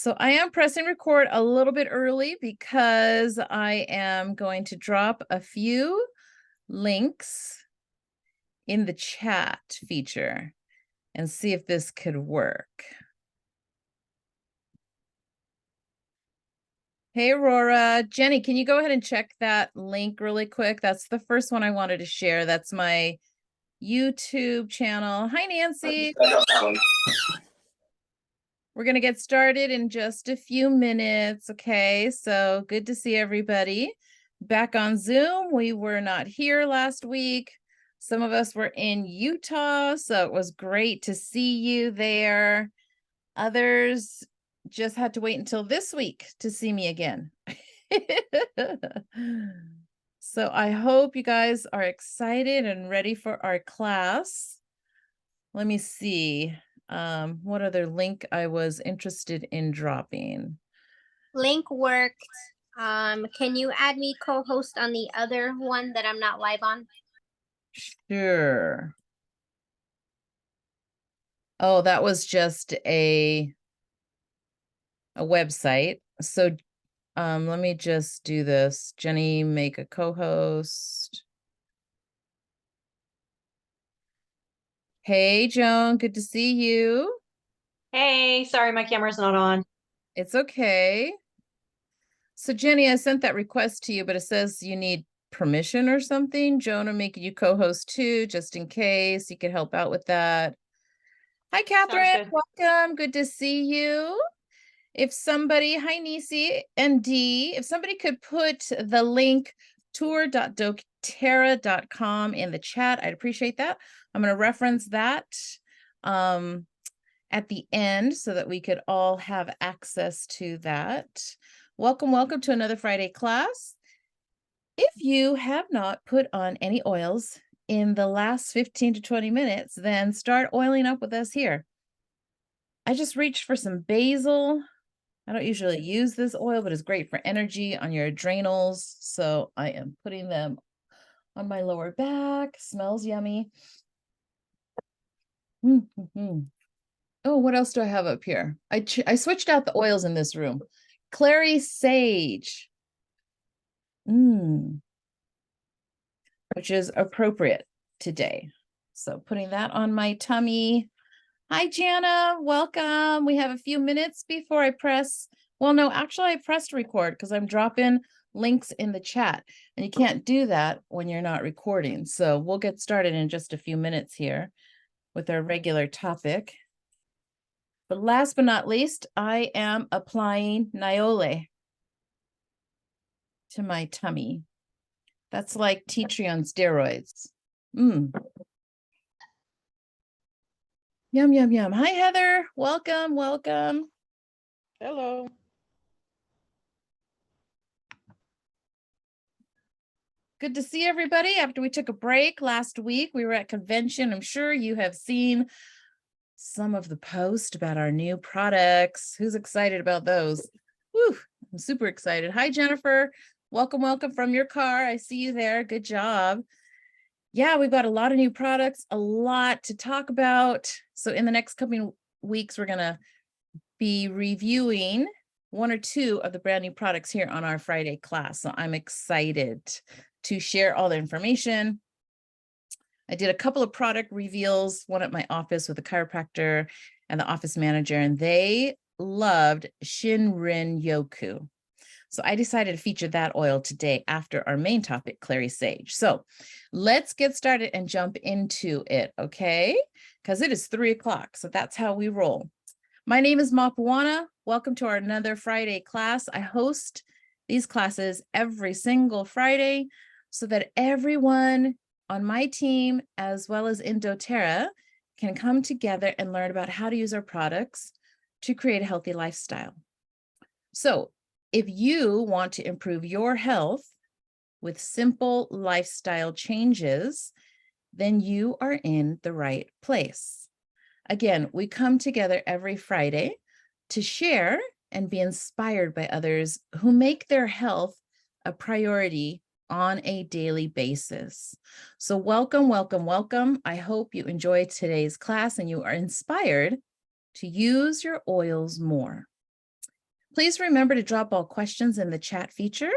So I am pressing record a little bit early because I am going to drop a few links in the chat feature and see if this could work. Hey, Aurora. Jenny, can you go ahead and check that link really quick? That's the first one I wanted to share. That's my YouTube channel. Hi, Nancy. We're going to get started in just a few minutes. Okay, so good to see everybody back on Zoom. We were not here last week. Some of us were in Utah, so it was great to see you there. Others just had to wait until this week to see me again. So I hope you guys are excited and ready for our class. Let me see. What other link I was interested in dropping? Link worked. Can you add me co-host on the other one that I'm not live on? Sure. Oh, that was just a website. So let me just do this. Jenny, make a co-host. Hey, Joan, good to see you. Hey, sorry, my camera's not on. It's okay. So Jenny, I sent that request to you, but it says you need permission or something. Joan, I'm making you co-host too, just in case you could help out with that. Hi, Catherine. Welcome. Good to see you. If somebody, hi, Nisi and Dee, if somebody could put the link tour.doterra.com in the chat, I'd appreciate that. I'm going to reference that at the end so that we could all have access to that. Welcome to another Friday class. If you have not put on any oils in the last 15 to 20 minutes, then start oiling up with us here. I just reached for some basil. I don't usually use this oil, but it's great for energy on your adrenals. So I am putting them on my lower back. Smells yummy. Oh, what else do I have up here? I switched out the oils in this room. Clary sage. Which is appropriate today. So putting that on my tummy. Hi, Jana. Welcome. We have a few minutes before I press. Well, no, actually, I pressed record because I'm dropping links in the chat. And you can't do that when you're not recording. So we'll get started in just a few minutes here with our regular topic. But last but not least, I am applying Niole to my tummy. That's like tea tree on steroids. Yum, yum, yum. Hi, Heather. Welcome. Hello. Good to see everybody after we took a break last week. We were at convention. I'm sure you have seen some of the posts about our new products. Who's excited about those? Woo, I'm super excited. Hi, Jennifer. Welcome from your car. I see you there. Good job. Yeah, we've got a lot of new products, a lot to talk about. So in the next coming weeks, we're going to be reviewing one or two of the brand new products here on our Friday class. So I'm excited to share all the information. I did a couple of product reveals, one at my office with the chiropractor and the office manager, and they loved Shinrin Yoku. So I decided to feature that oil today after our main topic, Clary Sage. So let's get started and jump into it, okay? Because it is 3 o'clock, so that's how we roll. My name is Mapuana. Welcome to our another Friday class. I host these classes every single Friday so that everyone on my team, as well as in doTERRA, can come together and learn about how to use our products to create a healthy lifestyle. So if you want to improve your health with simple lifestyle changes, then you are in the right place. Again, we come together every Friday to share and be inspired by others who make their health a priority on a daily basis. So welcome. I hope you enjoyed today's class and you are inspired to use your oils more. Please remember to drop all questions in the chat feature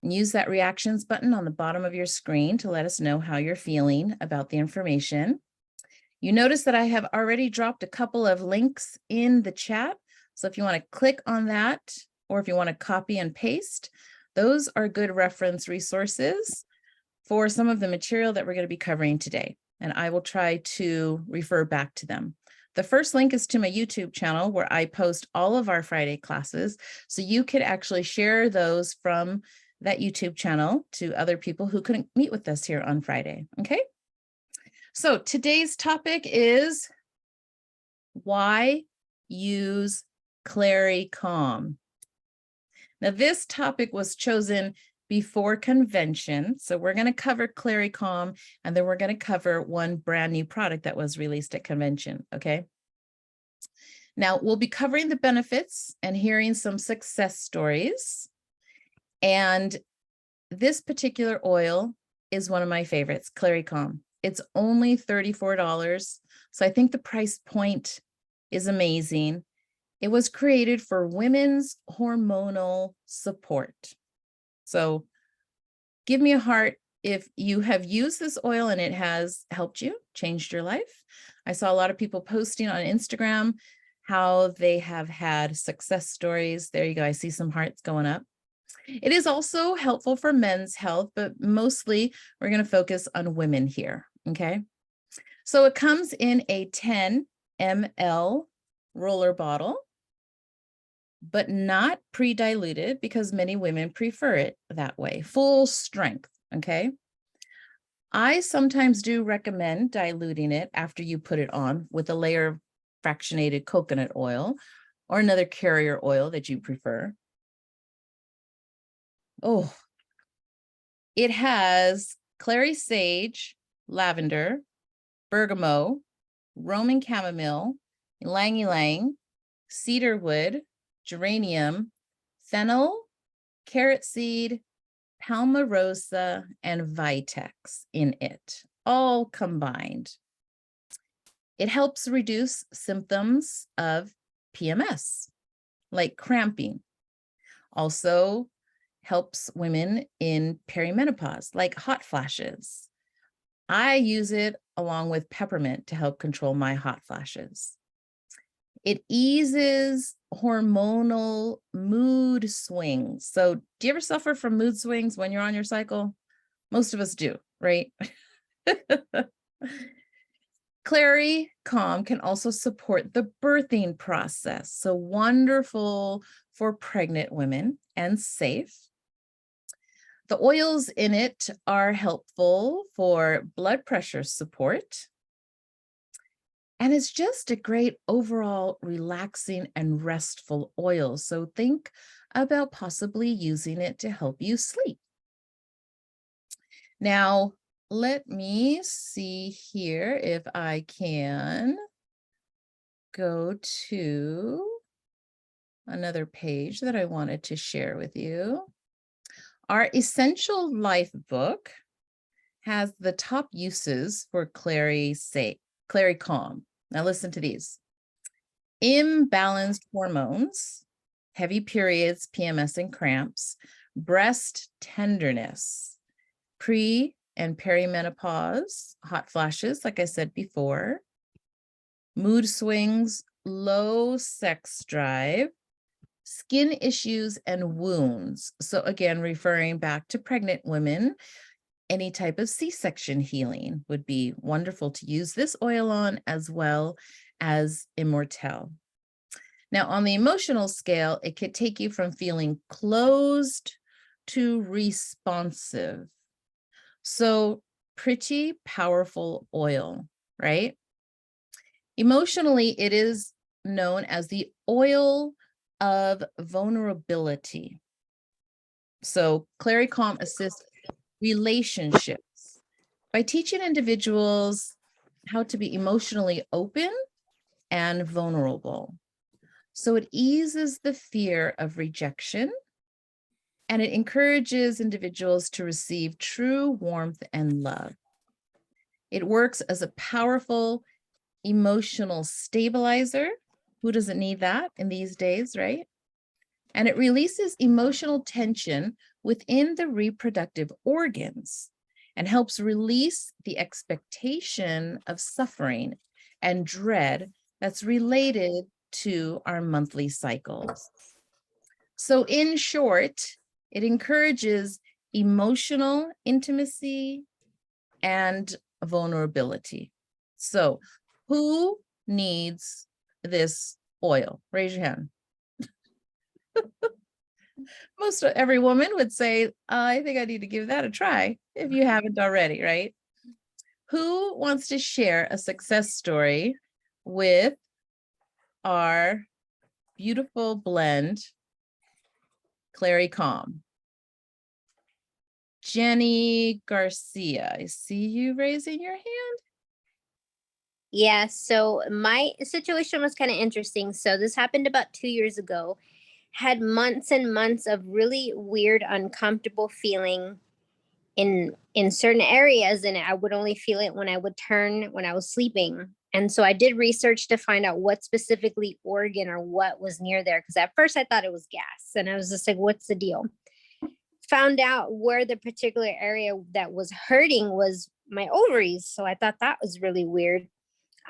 and use that reactions button on the bottom of your screen to let us know how you're feeling about the information. You notice that I have already dropped a couple of links in the chat. So if you want to click on that, or if you want to copy and paste, those are good reference resources for some of the material that we're going to be covering today. And I will try to refer back to them. The first link is to my YouTube channel where I post all of our Friday classes. So you could actually share those from that YouTube channel to other people who couldn't meet with us here on Friday. Okay. So today's topic is why use Clary Calm. Now this topic was chosen before convention. So we're going to cover Clary Calm, and then we're going to cover one brand new product that was released at convention. Okay. Now we'll be covering the benefits and hearing some success stories. And this particular oil is one of my favorites, Clary Calm. It's only $34. So I think the price point is amazing. It was created for women's hormonal support. So give me a heart if you have used this oil and it has helped you, changed your life. I saw a lot of people posting on Instagram how they have had success stories. There you go. I see some hearts going up. It is also helpful for men's health, but mostly we're going to focus on women here. Okay. So it comes in a 10 ml roller bottle, but not pre-diluted because many women prefer it that way, full strength. Okay. I sometimes do recommend diluting it after you put it on with a layer of fractionated coconut oil or another carrier oil that you prefer. Oh, it has clary sage, lavender, bergamot, Roman chamomile, ylang ylang, cedarwood, geranium, fennel, carrot seed, palmarosa, and vitex in it, all combined. It helps reduce symptoms of PMS, like cramping. Also helps women in perimenopause, like hot flashes. I use it along with peppermint to help control my hot flashes. It eases hormonal mood swings. So do you ever suffer from mood swings when you're on your cycle? Most of us do, right? Clary Calm can also support the birthing process. So wonderful for pregnant women and safe. The oils in it are helpful for blood pressure support. And it's just a great overall relaxing and restful oil. So think about possibly using it to help you sleep. Now, let me see here if I can go to another page that I wanted to share with you. Our Essential Life book has the top uses for Clary Calm. Now listen to these. Imbalanced hormones, heavy periods, PMS and cramps, breast tenderness, pre and perimenopause, hot flashes, like I said before, mood swings, low sex drive, skin issues and wounds. So again, referring back to pregnant women, any type of C-section healing would be wonderful to use this oil on, as well as Immortelle. Now, on the emotional scale, it could take you from feeling closed to responsive. So pretty powerful oil, right? Emotionally, it is known as the oil of vulnerability. So Clary Calm assists relationships by teaching individuals how to be emotionally open and vulnerable. So it eases the fear of rejection, and it encourages individuals to receive true warmth and love. It works as a powerful emotional stabilizer. Who doesn't need that in these days, right? and it releases emotional tension within the reproductive organs and helps release the expectation of suffering and dread that's related to our monthly cycles. So in short, it encourages emotional intimacy and vulnerability. So who needs this oil? Raise your hand. Most every woman would say, I think I need to give that a try if you haven't already, right? Who wants to share a success story with our beautiful blend, Clary Calm? Jenny Garcia, I see you raising your hand. Yeah, so my situation was kind of interesting. So this happened about 2 years ago. Had months and months of really weird, uncomfortable feeling in certain areas, and I would only feel it when I would turn when I was sleeping. And so I did research to find out what specifically organ or what was near there, because at first I thought it was gas, and I was just like, what's the deal? Found out where the particular area that was hurting was my ovaries. So I thought that was really weird.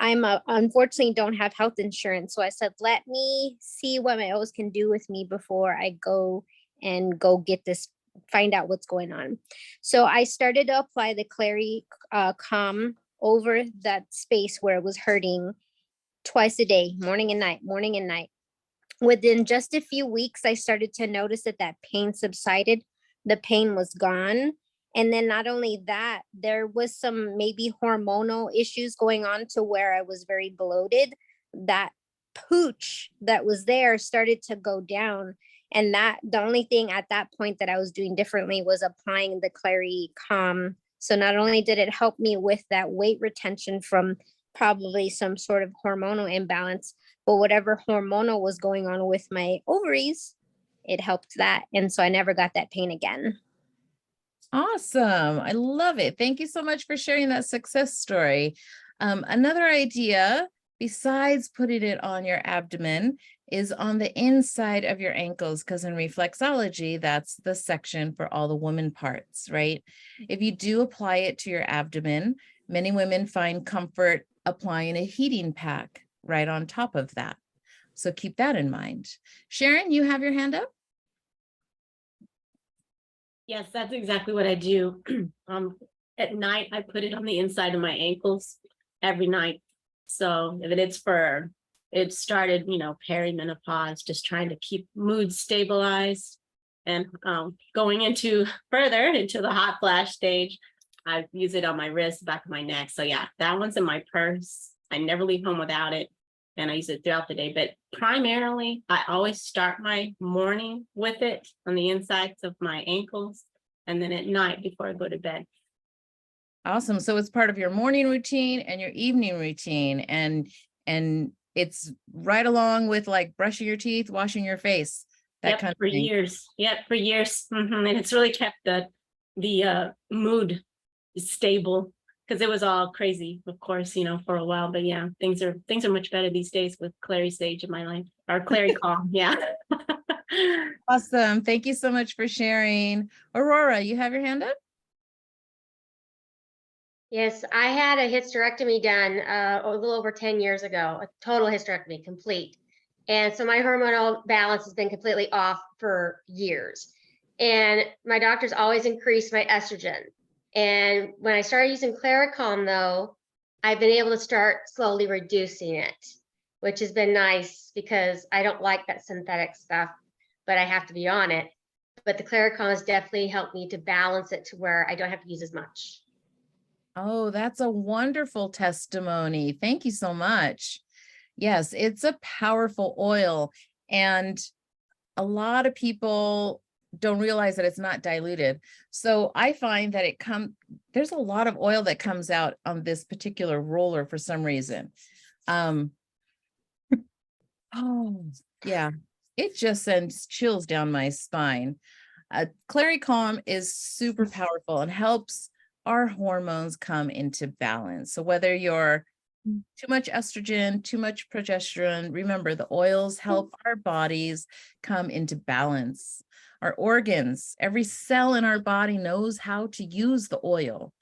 Unfortunately don't have health insurance. So I said, let me see what my O's can do with me before I go get this, find out what's going on. So I started to apply the Clary Calm over that space where it was hurting twice a day, morning and night, morning and night. Within just a few weeks, I started to notice that pain subsided. The pain was gone. And then not only that, there was some maybe hormonal issues going on to where I was very bloated. That pooch that was there started to go down. And that the only thing at that point that I was doing differently was applying the Clary Calm. So not only did it help me with that weight retention from probably some sort of hormonal imbalance, but whatever hormonal was going on with my ovaries, it helped that. And so I never got that pain again. Awesome. I love it. Thank you so much for sharing that success story. Another idea, besides putting it on your abdomen, is on the inside of your ankles, because in reflexology, that's the section for all the woman parts, right? If you do apply it to your abdomen, many women find comfort applying a heating pack right on top of that. So keep that in mind. Sharon, you have your hand up? Yes, that's exactly what I do. At night, I put it on the inside of my ankles every night. So if it started, perimenopause, just trying to keep mood stabilized, and going further into the hot flash stage, I use it on my wrist, back of my neck. So yeah, that one's in my purse. I never leave home without it. And I use it throughout the day, but primarily I always start my morning with it on the insides of my ankles, and then at night before I go to bed. Awesome. So it's part of your morning routine and your evening routine, and it's right along with like brushing your teeth, washing your face, that kind of thing. Years. Yep, for years. And it's really kept the mood stable, because it was all crazy, of course, for a while. But yeah, things are much better these days with Clary Sage in my life, or Clary Calm. Yeah. Awesome. Thank you so much for sharing. Aurora, you have your hand up? Yes, I had a hysterectomy done a little over 10 years ago, a total hysterectomy, complete. And so my hormonal balance has been completely off for years. And my doctors always increased my estrogen. And when I started using Claricalm, though, I've been able to start slowly reducing it, which has been nice because I don't like that synthetic stuff, but I have to be on it. But the Claricalm has definitely helped me to balance it to where I don't have to use as much. Oh, that's a wonderful testimony. Thank you so much. Yes, it's a powerful oil, and a lot of people don't realize that it's not diluted. So I find that there's a lot of oil that comes out on this particular roller for some reason. Oh, yeah, it just sends chills down my spine. Clary Calm is super powerful and helps our hormones come into balance. So whether you're Too much estrogen, too much progesterone. Remember, the oils help our bodies come into balance. Our organs, every cell in our body knows how to use the oil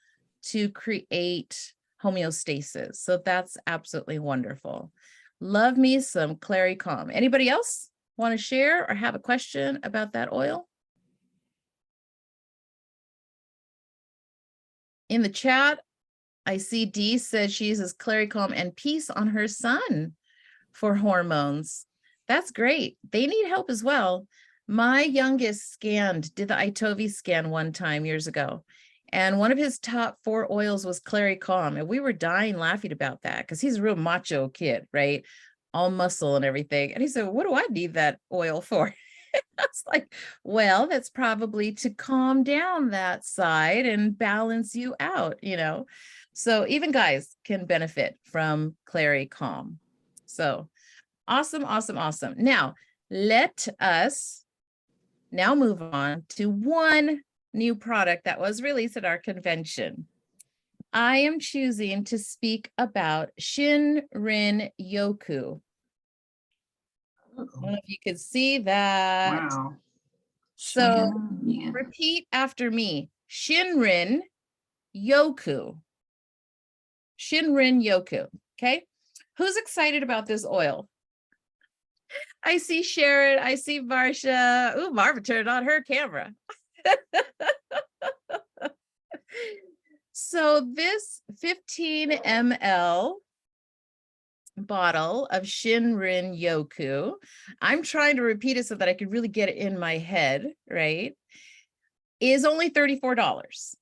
to create homeostasis. So that's absolutely wonderful. Love me some Clary Calm. Anybody else want to share or have a question about that oil? In the chat, I see Dee says she uses Clary Calm and Peace on her son for hormones. That's great. They need help as well. My youngest did the Itovi scan one time years ago. And one of his top 4 oils was Clary Calm. And we were dying laughing about that because he's a real macho kid, right? All muscle and everything. And he said, what do I need that oil for? I was like, well, that's probably to calm down that side and balance you out, you know? So even guys can benefit from Clary Calm. So awesome, awesome, awesome. Now, let us now move on to one new product that was released at our convention. I am choosing to speak about Shinrin Yoku. I don't know if you could see that. Wow. So Yeah. repeat after me. Shinrin Yoku. Shinrin Yoku. Okay. Who's excited about this oil? I see Sharon. I see Marsha. Ooh, Marva turned on her camera. So this 15 ml bottle of Shinrin Yoku, I'm trying to repeat it so that I could really get it in my head, right? Is only $34.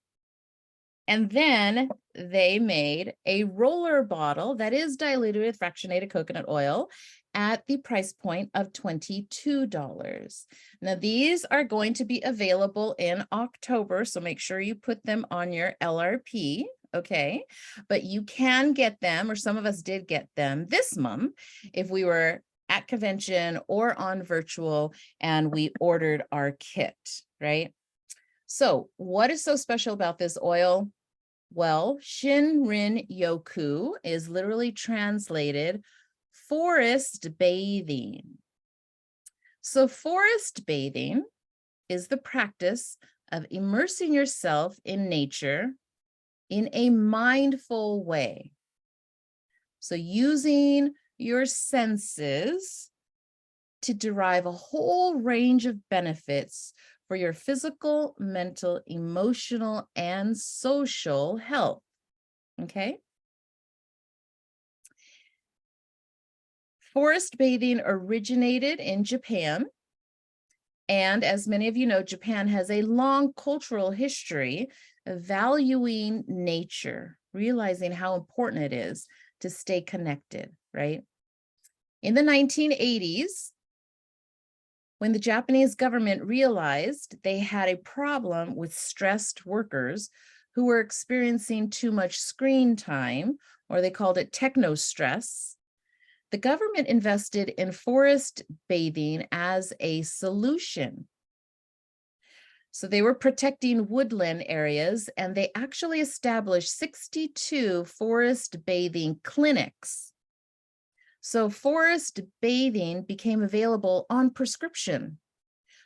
And then they made a roller bottle that is diluted with fractionated coconut oil at the price point of $22. Now, these are going to be available in October, so make sure you put them on your LRP, okay? But you can get them, or some of us did get them this month if we were at convention or on virtual and we ordered our kit, right? So what is so special about this oil? Well, Shinrin Yoku is literally translated forest bathing. So forest bathing is the practice of immersing yourself in nature in a mindful way. So using your senses to derive a whole range of benefits for your physical, mental, emotional, and social health. Okay? Forest bathing originated in Japan. And as many of you know, Japan has a long cultural history of valuing nature, realizing how important it is to stay connected, right? In the 1980s, when the Japanese government realized they had a problem with stressed workers who were experiencing too much screen time, or they called it techno stress, the government invested in forest bathing as a solution. So they were protecting woodland areas, and they actually established 62 forest bathing clinics. So forest bathing became available on prescription.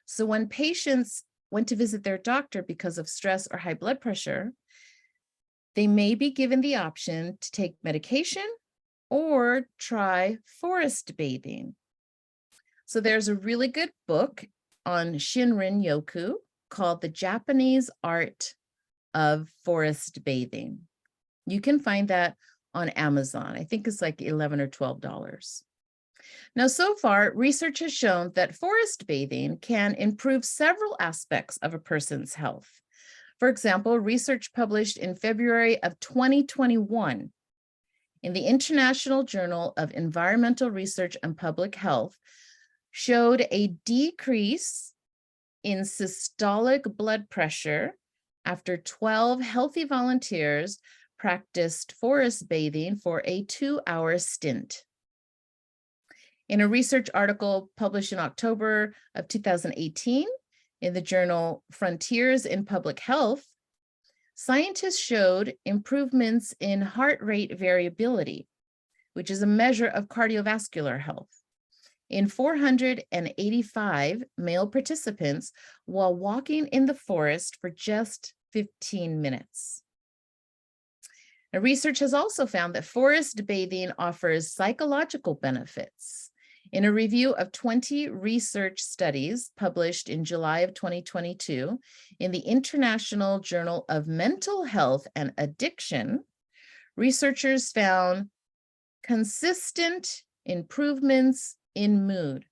So when patients went to visit their doctor because of stress or high blood pressure, they may be given the option to take medication or try forest bathing. So there's a really good book on Shinrin Yoku called The Japanese Art of Forest Bathing. You can find that on Amazon. I think it's like $11 or $12. Now, so far, research has shown that forest bathing can improve several aspects of a person's health. For example, research published in February of 2021 in the International Journal of Environmental Research and Public Health showed a decrease in systolic blood pressure after 12 healthy volunteers practiced forest bathing for a 2-hour stint. In a research article published in October of 2018 in the journal Frontiers in Public Health, scientists showed improvements in heart rate variability which is a measure of cardiovascular health, in 485 male participants while walking in the forest for just 15 minutes. Now, research has also found that forest bathing offers psychological benefits. In a review of 20 research studies published in July of 2022 in the International Journal of Mental Health and Addiction, researchers found consistent improvements in mood,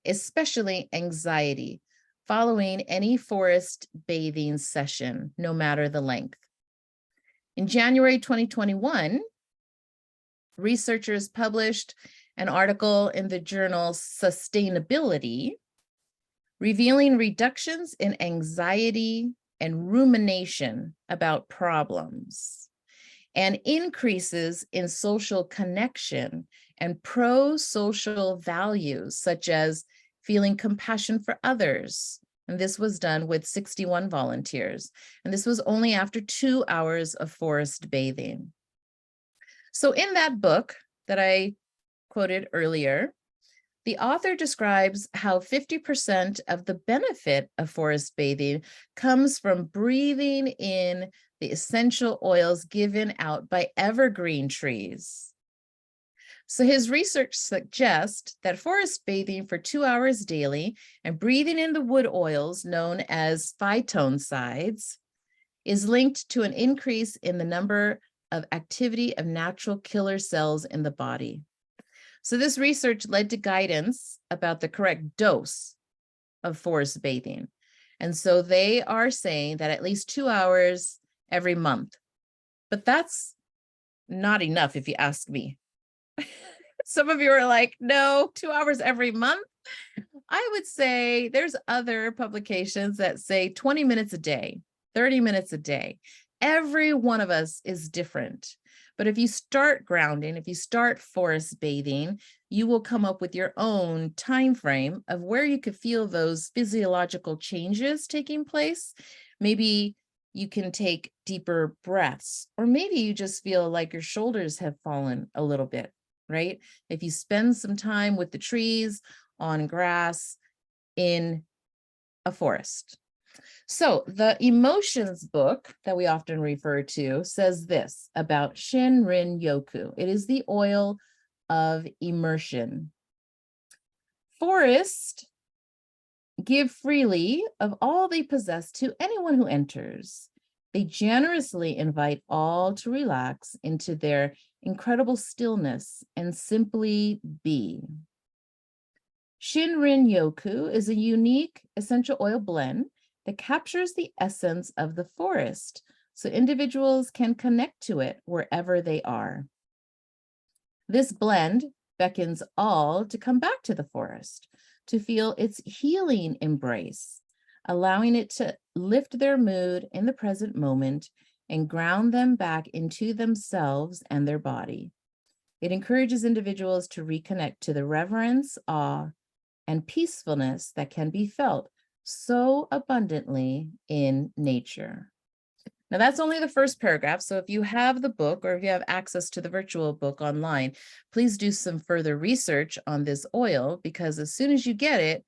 especially anxiety, following any forest bathing session, no matter the length. In January 2021, researchers published an article in the journal Sustainability, revealing reductions in anxiety and rumination about problems, and increases in social connection and pro-social values, such as feeling compassion for others. And this was done with 61 volunteers. And this was only after 2 hours of forest bathing. So in that book that I quoted earlier, the author describes how 50% of the benefit of forest bathing comes from breathing in the essential oils given out by evergreen trees. So his research suggests that forest bathing for 2 hours daily and breathing in the wood oils known as phytoncides is linked to an increase in the number of activity of natural killer cells in the body. So this research led to guidance about the correct dose of forest bathing. And so they are saying that at least 2 hours every month. But that's not enough if you ask me. Some of you are like, no, 2 hours every month. I would say there's other publications that say 20 minutes a day, 30 minutes a day. Every one of us is different. But if you start grounding, if you start forest bathing, you will come up with your own time frame of where you could feel those physiological changes taking place. Maybe you can take deeper breaths, or maybe you just feel like your shoulders have fallen a little bit, right? If you spend some time with the trees, on grass, in a forest. So the emotions book that we often refer to says this about Shinrin Yoku. It is the oil of immersion. Forests give freely of all they possess to anyone who enters. They generously invite all to relax into their incredible stillness and simply be. Shinrin Yoku is a unique essential oil blend that captures the essence of the forest so individuals can connect to it wherever they are. This blend beckons all to come back to the forest, to feel its healing embrace, allowing it to lift their mood in the present moment and ground them back into themselves and their body. It encourages individuals to reconnect to the reverence, awe, and peacefulness that can be felt so abundantly in nature. Now that's only the first paragraph. So if you have the book or if you have access to the virtual book online, please do some further research on this oil, because as soon as you get it,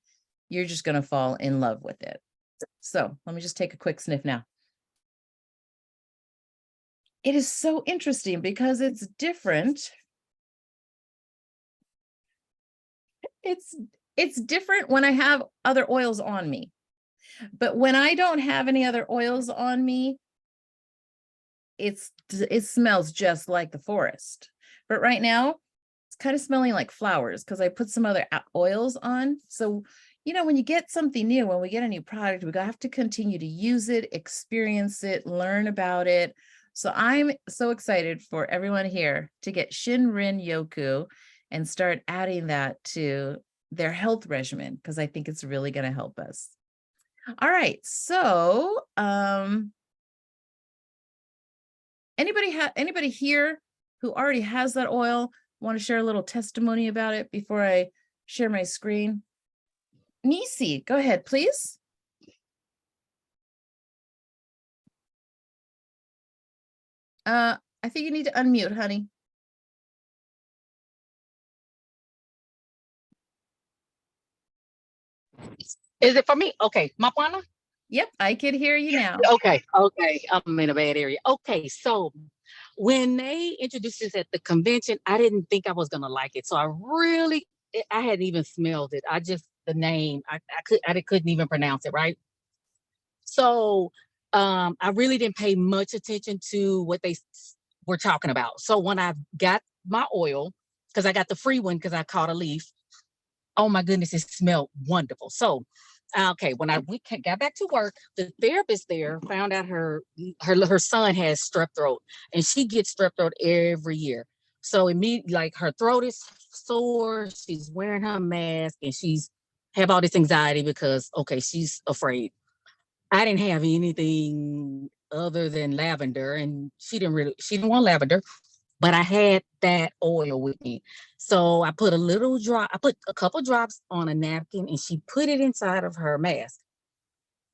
you're just going to fall in love with it. So let me just take a quick sniff now. It is so interesting because it's different. It's different when I have other oils on me. But when I don't have any other oils on me, it smells just like the forest. But right now, it's kind of smelling like flowers because I put some other oils on. So, you know, when you get something new, when we get a new product, we have to continue to use it, experience it, learn about it. So I'm so excited for everyone here to get Shinrin Yoku and start adding that to their health regimen, because I think it's really going to help us. All right, so anybody here who already has that oil want to share a little testimony about it before I share my screen? Nisi, go ahead, please. I think you need to unmute, honey. Is it for me? Okay, Mapana? Yep, I could hear you now. Okay, okay. I'm in a bad area. Okay, so when they introduced this at the convention, I didn't think I was gonna like it. So I hadn't even smelled it. I just the name, I couldn't even pronounce it, right? So I really didn't pay much attention to what they were talking about. So when I got my oil, because I got the free one because I caught a leaf, oh my goodness, it smelled wonderful. So okay, when got back to work, the therapist there found out her son has strep throat, and she gets strep throat every year. So immediately, like her throat is sore, she's wearing her mask, and she's have all this anxiety because okay, she's afraid. I didn't have anything other than lavender, and she didn't want lavender, but I had that oil with me. So I put a couple drops on a napkin, and she put it inside of her mask.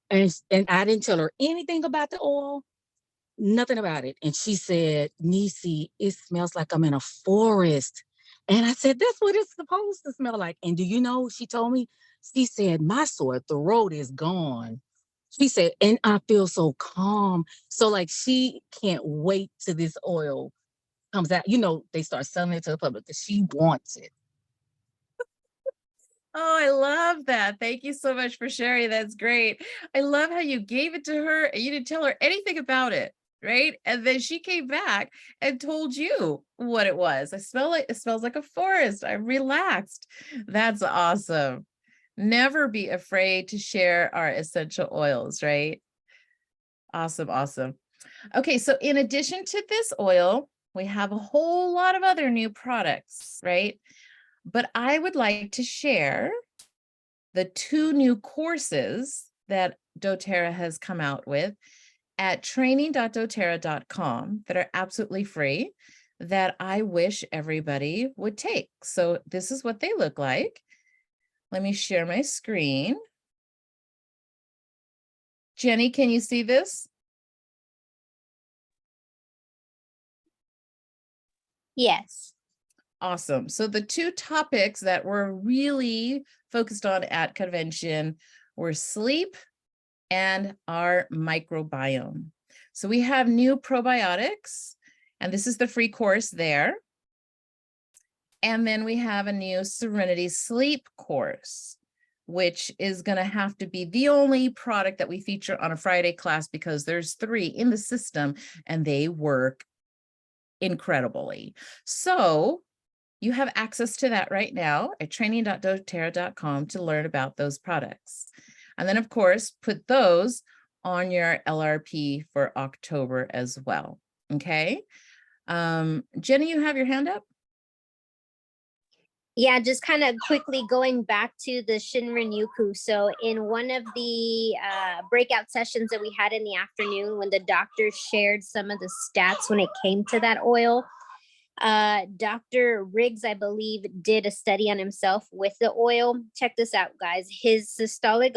And I didn't tell her anything about the oil, nothing about it. And she said, Nisi, it smells like I'm in a forest. And I said, that's what it's supposed to smell like. And do you know, she told me, she said, my sore throat is gone. She said, and I feel so calm. So like she can't wait till this oil comes out. You know, they start selling it to the public because she wants it. Oh, I love that. Thank you so much for sharing. That's great. I love how you gave it to her and you didn't tell her anything about it, right? And then she came back and told you what it was. It smells like a forest. I'm relaxed. That's awesome. Never be afraid to share our essential oils, right? Awesome, awesome. Okay, so in addition to this oil, we have a whole lot of other new products, right? But I would like to share the 2 new courses that doTERRA has come out with at training.doterra.com that are absolutely free that I wish everybody would take. So this is what they look like. Let me share my screen. Jenny, can you see this? Yes. Awesome. So the 2 topics that we're really focused on at convention were sleep and our microbiome. So we have new probiotics, and this is the free course there. And then we have a new Serenity Sleep course, which is going to have to be the only product that we feature on a Friday class because there's 3 in the system and they work incredibly. So you have access to that right now at training.doterra.com to learn about those products. And then, of course, put those on your LRP for October as well. Okay. Jenny, you have your hand up? Yeah, just kind of quickly going back to the Shinrin Yuku. So in one of the breakout sessions that we had in the afternoon, when the doctor shared some of the stats when it came to that oil, Dr. Riggs, I believe, did a study on himself with the oil. Check this out, guys. His systolic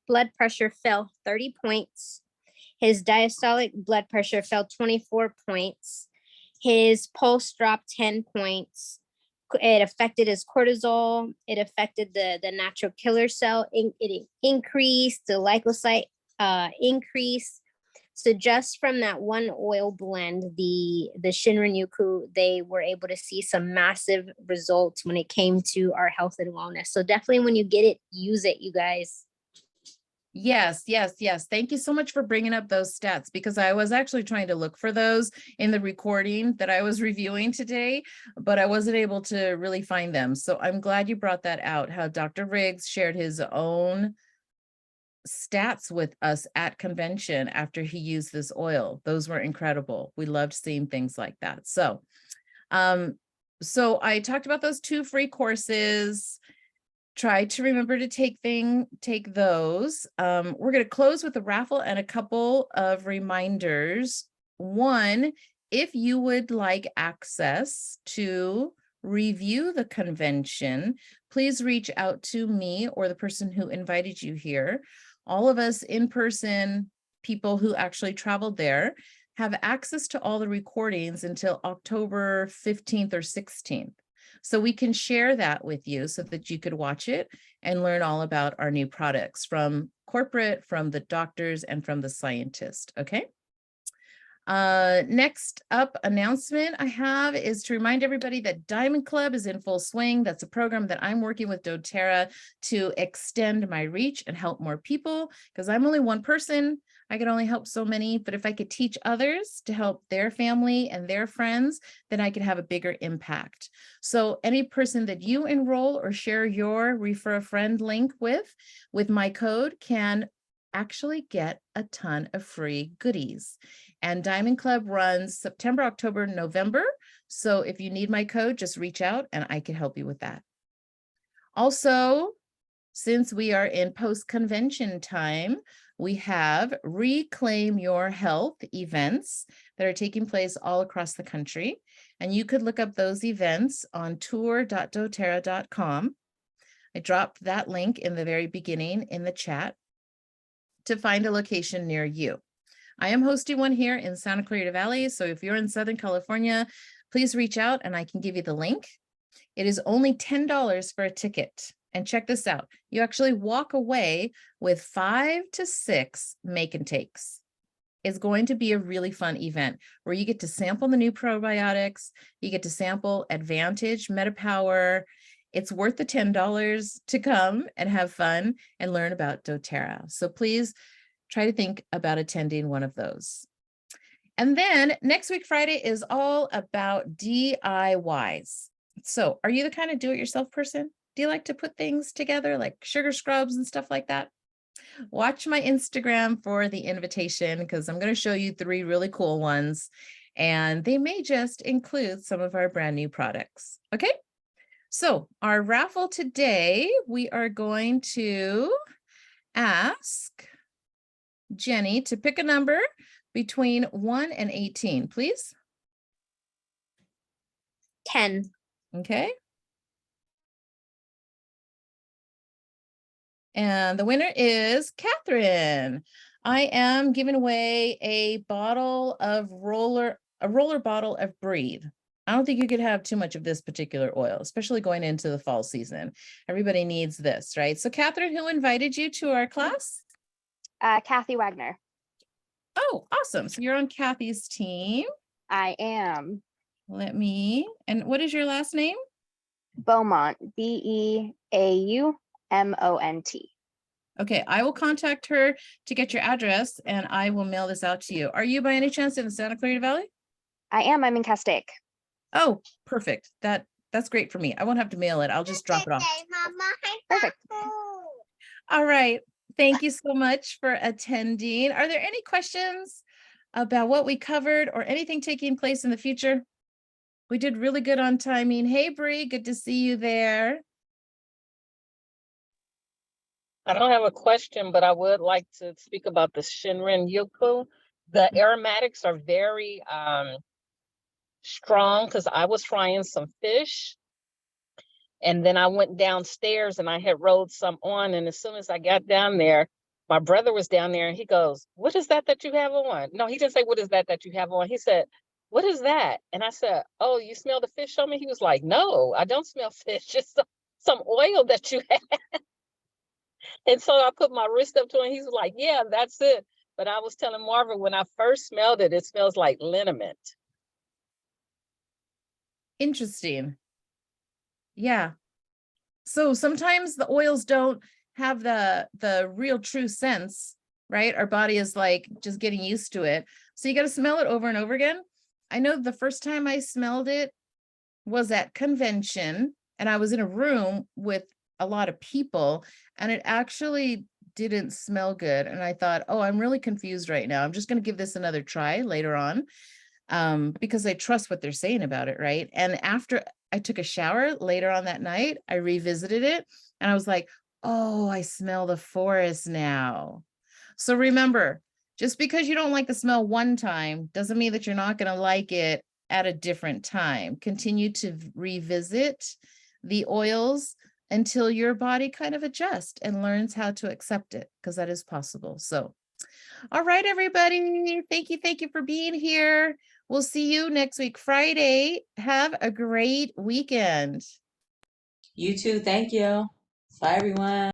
blood pressure fell 30 points. His diastolic blood pressure fell 24 points. His pulse dropped 10 points. It affected his cortisol. It affected the natural killer cell. It increased the leukocyte increase. So just from that one oil blend, the Shinrin Yuku, they were able to see some massive results when it came to our health and wellness. So definitely when you get it, use it, you guys. Yes, yes, yes. Thank you so much for bringing up those stats because I was actually trying to look for those in the recording that I was reviewing today, but I wasn't able to really find them. So I'm glad you brought that out, how Dr. Riggs shared his own stats with us at convention after he used this oil. Those were incredible. We loved seeing things like that. So I talked about those 2 free courses. Try to remember to take those. We're going to close with a raffle and a couple of reminders. One, if you would like access to review the convention, please reach out to me or the person who invited you here. All of us in-person people who actually traveled there have access to all the recordings until October 15th or 16th. So we can share that with you so that you could watch it and learn all about our new products from corporate, from the doctors, and from the scientists. Okay. Next up announcement I have is to remind everybody that Diamond Club is in full swing. That's a program that I'm working with doTERRA to extend my reach and help more people, because I'm only one person. I can only help so many, but if I could teach others to help their family and their friends, then I could have a bigger impact. So any person that you enroll or share your refer a friend link with my code can actually get a ton of free goodies. And Diamond Club runs September, October, November. So if you need my code, just reach out and I can help you with that. Also, since we are in post-convention time, we have Reclaim Your Health events that are taking place all across the country. And you could look up those events on tour.doterra.com. I dropped that link in the very beginning in the chat to find a location near you. I am hosting one here in Santa Clarita Valley. So if you're in Southern California, please reach out and I can give you the link. It is only $10 for a ticket. And check this out. You actually walk away with 5 to 6 make and takes. It's going to be a really fun event where you get to sample the new probiotics. You get to sample Advantage, MetaPower. It's worth the $10 to come and have fun and learn about doTERRA. So please try to think about attending one of those. And then next week, Friday, is all about DIYs. So are you the kind of do-it-yourself person? Do you like to put things together like sugar scrubs and stuff like that? Watch my Instagram for the invitation, because I'm going to show you 3 really cool ones, and they may just include some of our brand new products. Okay. So our raffle today, we are going to ask Jenny to pick a number between 1 and 18, please. 10. Okay. And the winner is Catherine. I am giving away a roller bottle of Breathe. I don't think you could have too much of this particular oil, especially going into the fall season. Everybody needs this, right? So Catherine, who invited you to our class? Kathy Wagner. Oh, awesome. So you're on Kathy's team. I am. And what is your last name? Beaumont, Beaumont. Okay, I will contact her to get your address and I will mail this out to you. Are you by any chance in the Santa Clarita Valley? I am. I'm in Castaic. Oh, perfect. That's great for me. I won't have to mail it. I'll just drop it off. Perfect. All right. Thank you so much for attending. Are there any questions about what we covered or anything taking place in the future? We did really good on timing. Hey, Bree, good to see you there. I don't have a question, but I would like to speak about the Shinrin Yoku. The aromatics are very strong, because I was frying some fish and then I went downstairs and I had rolled some on, and as soon as I got down there, my brother was down there and he goes, "What is that you have on?" No, he didn't say, "What is that you have on?" He said, "What is that?" And I said, "Oh, you smell the fish on me?" He was like, "No, I don't smell fish, just some oil that you have." And so I put my wrist up to him. He was like, "Yeah, that's it." But I was telling Marvin, when I first smelled it, it smells like liniment. Interesting. Yeah. So sometimes the oils don't have the real true sense, right? Our body is like just getting used to it. So you got to smell it over and over again. I know the first time I smelled it was at convention, and I was in a room with a lot of people, and it actually didn't smell good. And I thought, oh, I'm really confused right now. I'm just going to give this another try later on, because I trust what they're saying about it, right? And after I took a shower later on that night, I revisited it and I was like, oh, I smell the forest now. So remember, just because you don't like the smell one time doesn't mean that you're not going to like it at a different time. Continue to revisit the oils until your body kind of adjusts and learns how to accept it, because that is possible. So, all right, everybody. Thank you for being here. We'll see you next week, Friday. Have a great weekend. You too. Thank you. Bye, everyone.